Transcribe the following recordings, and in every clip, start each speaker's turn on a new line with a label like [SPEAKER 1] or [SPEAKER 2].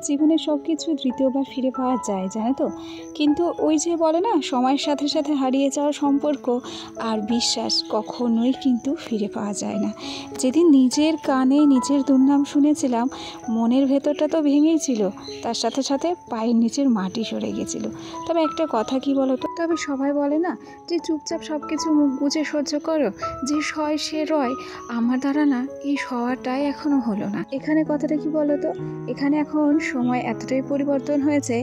[SPEAKER 1] জীবনে সব কিছু দ্বিতীয়বার ফিরে পাওয়া যায়, জানো তো। কিন্তু ওই যে বলে না, সময়ের সাথে সাথে হারিয়ে যাওয়া সম্পর্ক আর বিশ্বাস কখনোই কিন্তু ফিরে পাওয়া যায় না। যেদিন নিজের কানে নিজের দুর্নাম শুনেছিলাম, মনের ভেতরটা তো ভেঙেই ছিল, তার সাথে সাথে পায়ের নিচের মাটি সরে গেছিল। তবে একটা কথা কি বলো তো, তবে সবাই বলে না যে চুপচাপ সব কিছু মুখ বুজে সহ্য করো, যে সয় সে রয়। আমার দ্বারা না এই সওয়াটাই এখনো হলো না। এখানে কথাটা কি বলো তো, এখানে এখন সময় এতটাই পরিবর্তন হয়েছে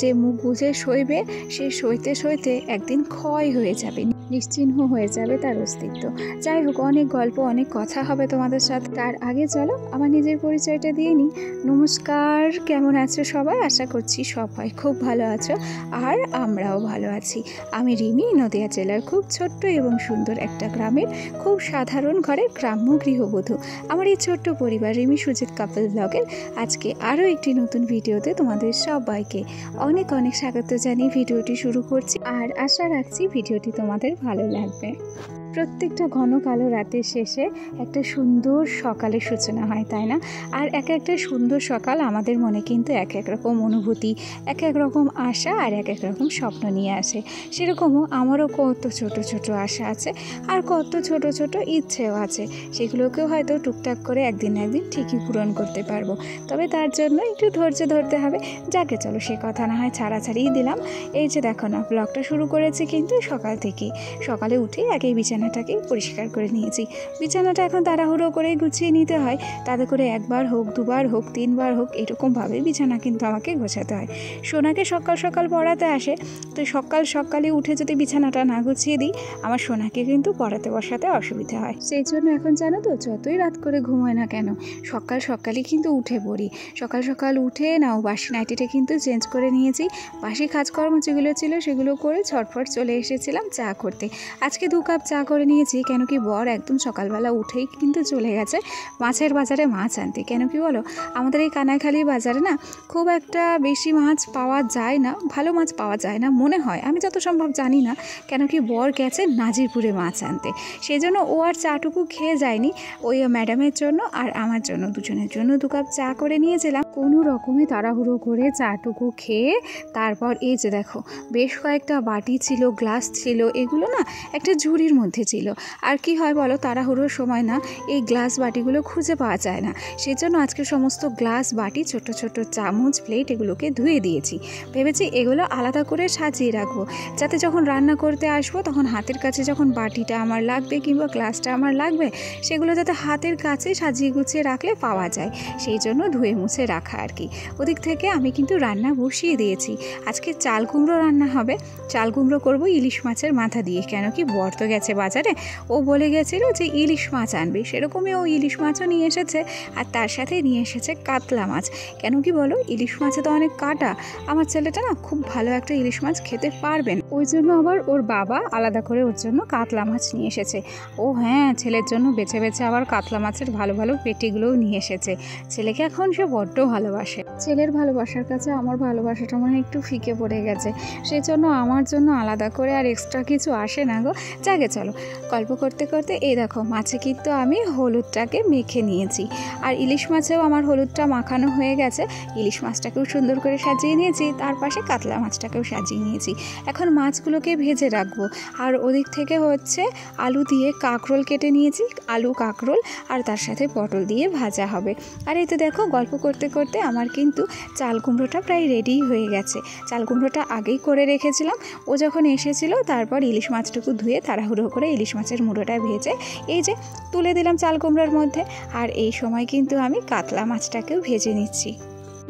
[SPEAKER 1] যে মুখ বুঝে সইবে, সে সইতে সইতে একদিন ক্ষয় হয়ে যাবে, নিশ্চিহ্ন হয়ে যাবে তার অস্তিত্ব। যাই হোক, অনেক গল্প অনেক কথা হবে তোমাদের সাথে। তার আগে চলো আমার নিজের পরিচয়টা দিয়ে নিই। নমস্কার, কেমন আছো সবাই? আশা করছি সবাই খুব ভালো আছো, আর আমরাও ভালো আছি। আমি রিমি, নদিয়া জেলার খুব ছোট্ট এবং সুন্দর একটা গ্রামের খুব সাধারণ ঘরের গ্রাম্য গৃহবধূ। আমার এই ছোট্ট পরিবার রিমি সুজিত কাপল ব্লগের আজকে আরও একটি নতুন ভিডিওতে তোমাদের সবাইকে অনেক অনেক স্বাগত জানিয়ে ভিডিওটি শুরু করছি, আর আশা রাখছি ভিডিওটি তোমাদের ভালো লাগবে। প্রত্যেকটা ঘন কালো রাতের শেষে একটা সুন্দর সকালের সূচনা হয়, তাই না? আর এক একটা সুন্দর সকাল আমাদের মনে কিন্তু এক এক রকম অনুভূতি, এক এক রকম আশা আর এক এক রকম স্বপ্ন নিয়ে আসে। সেরকমও আমারও কত ছোট ছোট আশা আছে আর কত ছোট ছোট ইচ্ছেও আছে। সেগুলোকেও হয়তো টুকটাক করে একদিন না একদিন ঠিকই পূরণ করতে পারবো, তবে তার জন্য একটু ধৈর্য ধরতে হবে। যাকে চলো সে কথা না হয় ছাড়াছাড়িই দিলাম। এই যে দেখো না, ব্লগটা শুরু করেছি কিন্তু সকাল থেকেই। সকালে উঠে আগেই বিছানাটাকে পরিষ্কার করে নিয়েছি। বিছানাটা এখন তাড়াহুড়ো করে গুছিয়ে নিতে হয়, তাতে করে একবার হোক, দুবার হোক, তিনবার হোক, এরকমভাবে বিছানা কিন্তু আমাকে গোছাতে হয়। সোনাকে সকাল সকাল পড়াতে আসে, তো সকালে উঠে যদি বিছানাটা না গুছিয়ে দিই, আমার সোনাকে কিন্তু পড়াতে বসাতে অসুবিধা হয়। সেই জন্য এখন জানো তো, যতই রাত করে ঘুমোয় না কেন, সকালই কিন্তু উঠে পড়ি। সকাল উঠে নাও বাসি নাইটিটা কিন্তু চেঞ্জ করে নিয়েছি। বাসি কাজকর্ম যেগুলো ছিল সেগুলো করে ছটফট চলে এসেছিলাম চা করতে। আজকে 2 কাপ চা করে নিয়েছি, কেন কি বর একদম সকালবেলা উঠেই কিন্তু চলে গেছে মাছের বাজারে মাছ আনতে। কেন কি বলো, আমাদের এই কানাইখালী বাজারে না খুব একটা বেশি মাছ পাওয়া যায় না, ভালো মাছ পাওয়া যায় না মনে হয়, আমি যত সম্ভব জানি না। কেন কি বর গেছে নাজিরপুরে মাছ আনতে, সেই জন্য ও আর চাটুকু খেয়ে যায়নি। ওই ম্যাডামের জন্য আর আমার জন্য, দুজনের জন্য 2 কাপ চা করে নিয়েছিলাম। কোনো রকমে তাড়াহুড়ো করে চাটুকু খেয়ে তারপর এই যে দেখো, বেশ কয়েকটা বাটি ছিল, গ্লাস ছিল, এগুলো না একটা ঝুড়ির মধ্যে ছিল। আর কি হয় বলো, তাড়াহুড়োর সময় না এই গ্লাস বাটিগুলো খুঁজে পাওয়া যায় না। সেই জন্য আজকে সমস্ত গ্লাস বাটি, ছোট ছোট চামচ, প্লেট এগুলোকে ধুয়ে দিয়েছি। ভেবেছি এগুলো আলাদা করে সাজিয়ে রাখবো, যাতে যখন রান্না করতে আসবো তখন হাতের কাছে যখন বাটিটা আমার লাগবে কিংবা গ্লাসটা আমার লাগবে, সেগুলো যাতে হাতের কাছে সাজিয়ে গুছিয়ে রাখলে পাওয়া যায়, সেই জন্য ধুয়ে মুছে রাখা আর কি। ওদিক থেকে আমি কিন্তু রান্না বসিয়ে দিয়েছি। আজকে চাল কুমড়ো রান্না হবে। চাল কুমড়ো করবো ইলিশ মাছের মাথা দিয়ে। কেন কি বর তো গেছে বাজারে, ও বলে গেছিল যে ইলিশ মাছ আনবে, সেরকমই ও ইলিশ মাছও নিয়ে এসেছে, আর তার সাথে নিয়ে এসেছে কাতলা মাছ। কেন কি বলো, ইলিশ মাছে তো অনেক কাটা, আমার ছেলেটা না খুব ভালো একটা ইলিশ মাছ খেতে পারবেন, ওই জন্য আবার ওর বাবা আলাদা করে ওর জন্য কাতলা মাছ নিয়ে এসেছে। ও হ্যাঁ, ছেলের জন্য বেছে বেছে আবার কাতলা মাছের ভালো ভালো পেটিগুলোও নিয়ে এসেছে। ছেলেকে এখন সে বড্ড ভালোবাসে। ছেলের ভালোবাসার কাছে আমার ভালোবাসাটা মনে হয় একটু ফিকে পড়ে গেছে, সেই জন্য আমার জন্য আলাদা করে আর এক্সট্রা কিছু আসে না গো। যাকে চলো, গল্প করতে করতে এই দেখো, মাছে কিন্তু আমি হলুদটাকে মেখে নিয়েছি, আর ইলিশ মাছেও আমার হলুদটা মাখানো হয়ে গেছে। ইলিশ মাছটাকেও সুন্দর করে সাজিয়ে নিয়েছি, তার পাশে কাতলা মাছটাকেও সাজিয়ে নিয়েছি। এখন মাছগুলোকে ভেজে রাখবো। আর ওদিক থেকে হচ্ছে আলু দিয়ে কাঁকরোল কেটে নিয়েছি, আলু কাঁকরোল, আর তার সাথে পটল দিয়ে ভাজা হবে। আর এই তো দেখো, গল্প করতে করতে আমার কিন্তু চাল কুমড়োটা প্রায় রেডি হয়ে গেছে। চাল কুমড়োটা আগেই করে রেখেছিলাম, ও যখন এসেছিল তারপর ইলিশ মাছটুকু ধুয়ে তাড়াহুড়ো করে ইলিশ মাছের মুড়োটা ভেজে এই যে তুলে দিলাম চাল কুমড়োর মধ্যে। আর এই সময় কিন্তু আমি কাতলা মাছটাকেও ভেজে নিচ্ছি।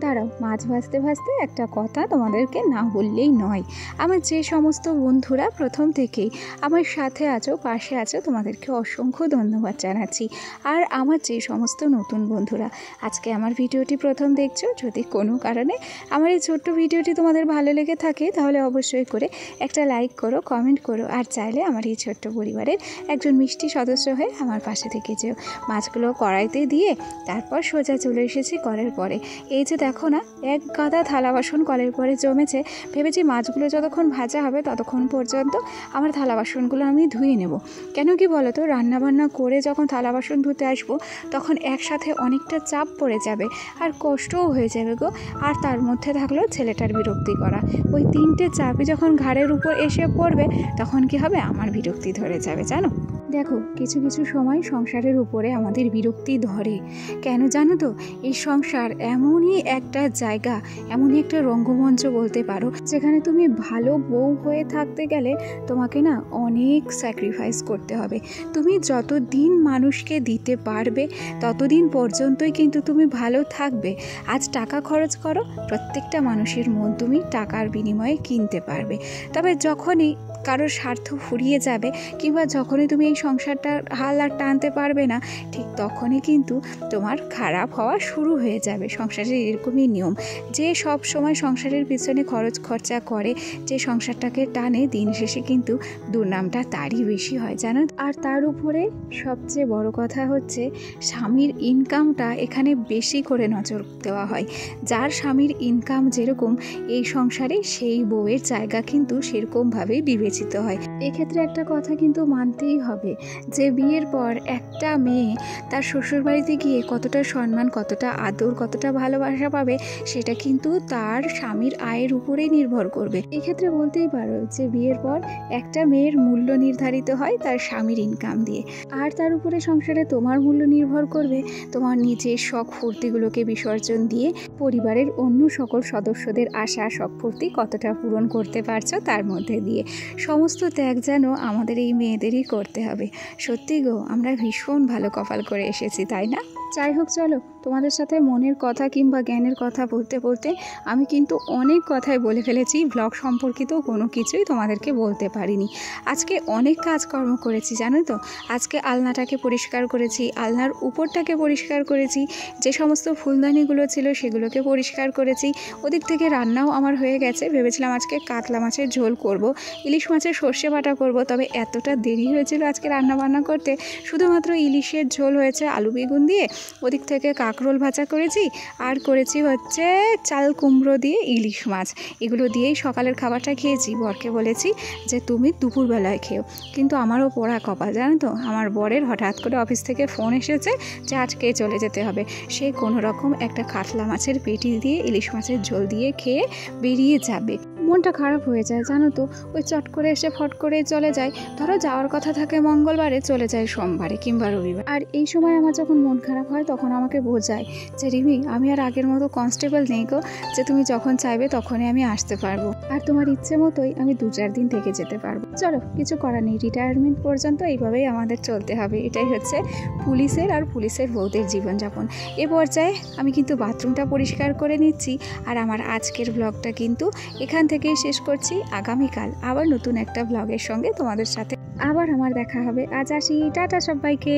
[SPEAKER 1] দাঁড়াও, মাছ ভাজতে ভাজতে একটা কথা তোমাদেরকে না বললেই নয়। আমার যে সমস্ত বন্ধুরা প্রথম থেকেই আমার সাথে আছো, পাশে আছো, তোমাদেরকে অসংখ্য ধন্যবাদ জানাচ্ছি। আর আমার যে সমস্ত নতুন বন্ধুরা আজকে আমার ভিডিওটি প্রথম দেখছো, যদি কোনো কারণে আমার এই ছোট্ট ভিডিওটি তোমাদের ভালো লেগে থাকে, তাহলে অবশ্যই করে একটা লাইক করো, কমেন্ট করো, আর চাইলে আমার এই ছোট্ট পরিবারের একজন মিষ্টি সদস্য হয়ে আমার পাশে থেকে যেও। মাছগুলো কড়াইতে দিয়ে তারপর সোজা চলে এসেছি করার পরে। এই যে দেখো না, এক গাদা থালা বাসন কলের পরে জমেছে। ভেবেছি মাছগুলো যতক্ষণ ভাজা হবে ততক্ষণ পর্যন্ত আমার থালা বাসনগুলো আমি ধুয়ে নেব। কেন কি বলো তো, রান্নাবান্না করে যখন থালা বাসন ধুতে আসবো তখন একসাথে অনেকটা চাপ পড়ে যাবে আর কষ্টও হয়ে যাবে গো। আর তার মধ্যে থাকলো ছেলেটার বিরক্তি করা। ওই 3টে চাপই যখন ঘাড়ের উপর এসে পড়বে তখন কি হবে, আমার বিরক্তি ধরে যাবে জানো। দেখো, কিছু কিছু সময় সংসারের উপরে আমাদের বিরক্তি ধরে। কেন জানো তো, এই সংসার এমনই একটা জায়গা, এমনই একটা রঙ্গমঞ্চ বলতে পারো, যেখানে তুমি ভালো বউ হয়ে থাকতে গেলে তোমাকে না অনেক স্যাক্রিফাইস করতে হবে। তুমি যতদিন মানুষকে দিতে পারবে ততদিন পর্যন্তই কিন্তু তুমি ভালো থাকবে। আজ টাকা খরচ করো, প্রত্যেকটা মানুষের মন তুমি টাকার বিনিময়ে কিনতে পারবে। তবে যখনই কারোর স্বার্থ ফুরিয়ে যাবে কিংবা যখনই তুমি এই সংসারটার হাল আর টানতে পারবে না, ঠিক তখনই কিন্তু তোমার খারাপ হওয়া শুরু হয়ে যাবে। সংসারের এরকমই নিয়ম, যে সব সময় সংসারের পিছনে খরচ খরচা করে, যে সংসারটাকে টানে, দিন শেষে কিন্তু দুর্নামটা তারই বেশি হয় জানো। আর তার উপরে সবচেয়ে বড় কথা হচ্ছে স্বামীর ইনকামটা এখানে বেশি করে নজর দেওয়া হয়। যার স্বামীর ইনকাম যেরকম এই সংসারে, সেই বউয়ের জায়গা কিন্তু সেরকমভাবেই বিবেচিত হয়। এক্ষেত্রে একটা কথা কিন্তু মানতেই হবে যে বিয়ের পর একটা মেয়ে তার শ্বশুরবাড়িতে গিয়ে কতটা সম্মান, কতটা আদর, কতটা ভালোবাসা পাবে, সেটা কিন্তু তার স্বামীর আয়ের উপরেই নির্ভর করবে। এক্ষেত্রে বলতেই পারো যে বিয়ের পর একটা মেয়ের মূল্য নির্ধারিত হয় তার স্বামীর ইনকাম দিয়ে। আর তার উপরে সংসারে তোমার মূল্য নির্ভর করবে তোমার নিজের শখ ফুর্তিগুলোকে বিসর্জন দিয়ে পরিবারের অন্য সকল সদস্যদের আশা শখ ফুর্তি কতটা পূরণ করতে পারছো তার মধ্যে দিয়ে। সমস্ত ত্যাগ যেন আমাদের এই মেয়েদেরই করতে হবে। সত্যি গো, আমরা ভীষণ ভালো কপাল করে এসেছি, তাই না? যাই হোক, চলো, তোমাদের সাথে মনের কথা কিংবা জ্ঞানের কথা বলতে বলতে আমি কিন্তু অনেক কথাই বলে ফেলেছি। ব্লগ সম্পর্কিত কোনো কিছুই তোমাদেরকে বলতে পারিনি। আজকে অনেক কাজকর্ম করেছি জানো তো। আজকে আলনাটাকে পরিষ্কার করেছি, আলনার উপরটাকে পরিষ্কার করেছি, যে সমস্ত ফুলদানিগুলো ছিল সেগুলোকে পরিষ্কার করেছি। ওদিক থেকে রান্নাও আমার হয়ে গেছে। ভেবেছিলাম আজকে কাতলা মাছের ঝোল করব, ইলিশ মাছের সর্ষে বাটা করব, তবে এতটা দেরি হয়েছিল আজকে রান্না বান্না করতে, শুধুমাত্র ইলিশের ঝোল হয়েছে আলু বেগুন দিয়ে। ওদিক থেকে কাঁকরোল ভাজা করেছি, আর করেছি হচ্ছে চাল কুমড়ো দিয়ে ইলিশ মাছ। এগুলো দিয়েই সকালের খাবারটা খেয়েছি। বরকে বলেছি যে তুমি দুপুরবেলায় খেও, কিন্তু আমারও পোড়া কপাল জানো তো। আমার বরের হঠাৎ করে অফিস থেকে ফোন এসেছে যে আজকে চলে যেতে হবে। সে কোনো রকম একটা কাতলা মাছের পেটি দিয়ে ইলিশ মাছের ঝোল দিয়ে খেয়ে বেরিয়ে যাবে। মনটা খারাপ হয়ে যায় জানো তো। ওই চট করে এসে ফট করে চলে যায়। ধরো যাওয়ার কথা থাকে মঙ্গলবারে, চলে যায় সোমবারে কিংবা রবিবার। আর এই সময় আমার যখন মন খারাপ হয় তখন আমাকে বোঝায় যে রিমি, আমি আর আগের মতো কনস্টেবল নেই গো, যে তুমি যখন চাইবে তখনই আমি আসতে পারবো, আর তোমার ইচ্ছে মতোই আমি 2-4 দিন থেকে যেতে পারবো। চলো, কিছু করার নেই, রিটায়ারমেন্ট পর্যন্ত এইভাবেই আমাদের চলতে হবে। এটাই হচ্ছে পুলিশের আর পুলিশের বউদের জীবনযাপন। এ পর্যায়ে আমি কিন্তু বাথরুমটা পরিষ্কার করে নিচ্ছি। আর আমার আজকের ব্লগটা কিন্তু এখান থেকেই শেষ করছি। আগামীকাল আবার নতুন একটা ব্লগের সঙ্গে তোমাদের সাথে আবার আমার দেখা হবে। আজ আসি, টাটা সবাইকে।